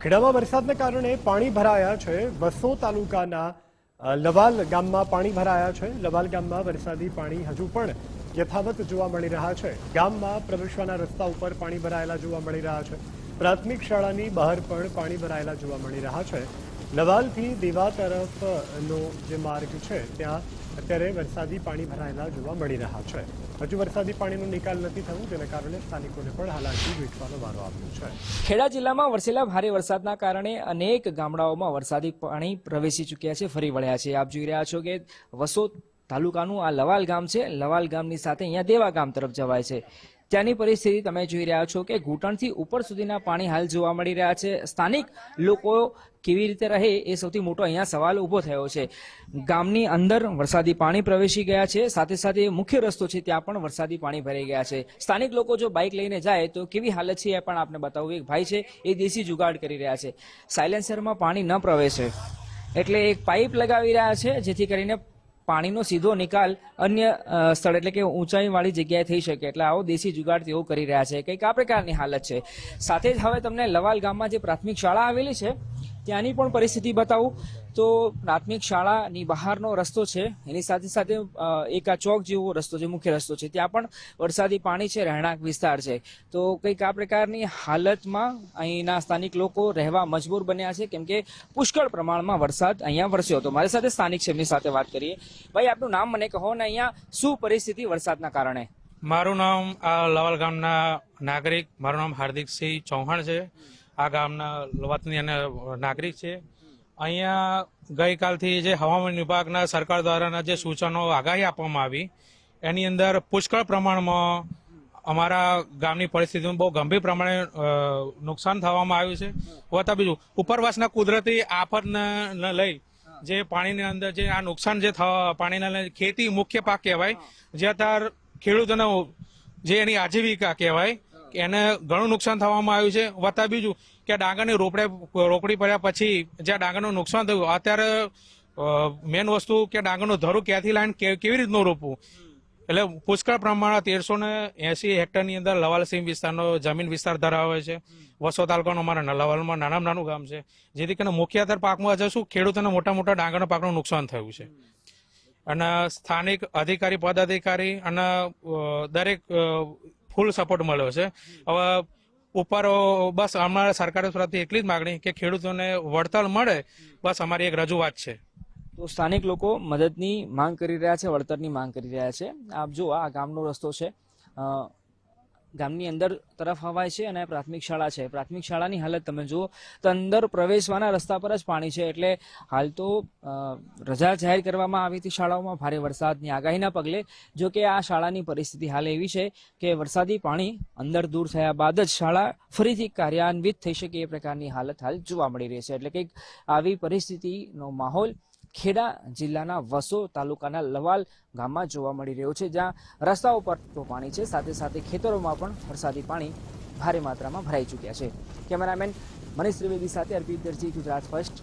ખેડામાં વરસાદને કારણે પાણી ભરાયા છે। વસો તાલુકાના લવાલ ગામમાં પાણી ભરાયા છે। લવાલ ગામમાં વરસાદી પાણી હજુ પણ યથાવત જોવા મળી રહ્યા છે। ગામમાં પ્રવેશવાના રસ્તા ઉપર પાણી ભરાયેલા જોવા મળી રહ્યા છે। પ્રાથમિક શાળાની બહાર પણ પાણી ભરાયેલા જોવા મળી રહ્યા છે। લવાલથી દેવા તરફનો જે માર્ગ છે ત્યાં અત્યારે વરસાદી પાણી ભરાયેલા જોવા મળી રહ્યા છે। હજુ વરસાદી પાણીનો નિકાલ નથી થયો, જેના કારણે સ્થાનિકોને પણ હાલાકી વેઠવાનો વારો આવ્યો છે। ખેડા જિલ્લામાં વરસેલા ભારે વરસાદના કારણે અનેક ગામડાઓમાં વરસાદી પાણી પ્રવેશી ચૂક્યા છે, ફરી વળ્યા છે। આપ જોઈ રહ્યા છો કે વસો તાલુકાનું આ લવાલ ગામ છે। લવાલ ગામની સાથે અહીંયા દેવા ગામ તરફ જવાય છે। ત્યાંની પરિસ્થિતિ તમે જોઈ રહ્યા છો કે ઘૂંટણથી ઉપર સુધીના પાણી હાલ જોવા મળી રહ્યા છે। સ્થાનિક લોકો કેવી રીતે રહે એ સૌથી મોટો અહીંયા સવાલ ઊભો થયો છે। ગામની અંદર વરસાદી પાણી પ્રવેશી ગયા છે, સાથે સાથે મુખ્ય રસ્તો છે ત્યાં પણ વરસાદી પાણી ભરાઈ ગયા છે। સ્થાનિક લોકો જો બાઇક લઈને જાય તો કેવી હાલત છે એ પણ આપને બતાવું। એક ભાઈ છે એ દેશી જુગાડ કરી રહ્યા છે। સાયલેન્સરમાં પાણી ન પ્રવેશે એટલે એક પાઇપ લગાવી રહ્યા છે, જેથી કરીને પાણીનો સીધો નિકાલ અન્ય સ્થળ એટલે કે ઊંચાઈવાળી જગ્યાએ થઈ શકે। એટલે આવો દેશી જુગાડ તેઓ કરી રહ્યા છે। કંઈક આ પ્રકારની હાલત છે। સાથે જ હવે તમને લવાલ ગામમાં જે પ્રાથમિક શાળા આવેલી છે ત્યાંની પણ પરિસ્થિતિ બતાવું તો પ્રાથમિક શાળાની બહારનો રસ્તો છે, એની સાથે સાથે એક આ ચોક જેવો રસ્તો છે, મુખ્ય રસ્તો છે, ત્યાં પણ વરસાદી પાણી છે, રહેણાંક વિસ્તાર છે। તો કંઈક આ પ્રકારની હાલતમાં અહીંના સ્થાનિક લોકો રહેવા મજબૂર બન્યા છે, કેમ કે પુષ્કળ પ્રમાણમાં વરસાદ અહીંયા વરસ્યો હતો। મારી સાથે સ્થાનિક છે, એમની સાથે વાત કરીએ। ભાઈ, આપનું નામ મને કહો ને અહીંયા શું પરિસ્થિતિ વરસાદના કારણે? મારું નામ આ લવાલ ગામના નાગરિક, મારું નામ હાર્દિકસિંહ ચૌહાણ છે। આ ગામના લવાતની અને નાગરિક છે। અહીંયા ગઈકાલથી જે હવામાન વિભાગના સરકાર દ્વારાના જે સૂચનો આગાહી આપવામાં આવી એની અંદર પુષ્કળ પ્રમાણમાં અમારા ગામની પરિસ્થિતિમાં બહુ ગંભીર પ્રમાણે નુકસાન થવામાં આવ્યું છે। વત્તા બીજું ઉપરવાસના કુદરતી આફતને લઈ જે પાણીની અંદર જે આ નુકસાન જે પાણીના લઈ ખેતી મુખ્ય પાક કહેવાય, જે અત્યારે ખેડૂતોને જે એની આજીવિકા કહેવાય એને ઘણું નુકસાન થવામાં આવ્યું છે। વત્તા બીજું કે ડાંગરની રોકડી પડ્યા પછી જ્યાં ડાંગરનું નુકસાન થયું, અત્યારે મેન વસ્તુ કે ડાંગરનું ધરું ક્યાંથી લાવીને કેવી રીતનું રોપવું, એટલે પુષ્કળ પ્રમાણમાં 1380 હેક્ટરની અંદર લવાલ સીમ વિસ્તારનો જમીન વિસ્તાર ધરાવે છે। વસો તાલુકાનું અમારા લવાલમાં નાનામાં નાનું ગામ છે, જેથી કરીને મુખ્યત્વે પાકમાં હજુ શું ખેડૂતોને મોટા ડાંગરના પાકનું નુકસાન થયું છે। અને સ્થાનિક અધિકારી પદાધિકારી અને દરેક ફૂલ સપોર્ટ મળ્યો છે। હવે ઉપર બસ અમારા સરકાર તરફથી એટલી જ માગણી કે ખેડૂતોને વળતર મળે, બસ અમારી એક રજૂઆત છે। તો સ્થાનિક લોકો મદદની માંગ કરી રહ્યા છે, વળતરની માંગ કરી રહ્યા છે। આપ જો આ ગામનો રસ્તો છે, ગામની અંદર તરફ હવાય છે અને પ્રાથમિક શાળા છે। પ્રાથમિક શાળાની હાલત તમે જુઓ તો અંદર પ્રવેશવાના રસ્તા પર જ પાણી છે। એટલે હાલ તો રજા જાહેર કરવામાં આવી હતી શાળાઓમાં ભારે વરસાદની આગાહીના પગલે। જો કે આ શાળાની પરિસ્થિતિ હાલ એવી છે કે વરસાદી પાણી અંદર દૂર થયા બાદ જ શાળા ફરીથી કાર્યાન્વિત થઈ શકે એ પ્રકારની હાલત હાલ જોવા મળી રહી છે। એટલે કંઈક આવી પરિસ્થિતિનો માહોલ ખેડા જિલ્લાના વસો તાલુકાના લવાલ ગામમાં જોવા મળી રહ્યો છે, જ્યાં રસ્તાઓ પર તો પાણી છે, સાથે સાથે ખેતરોમાં પણ વરસાદી પાણી ભારે માત્રામાં ભરાઈ ચૂક્યા છે। કેમેરામેન મનીષ ત્રિવેદી સાથે અર્પિત દરજી, ગુજરાત ફર્સ્ટ।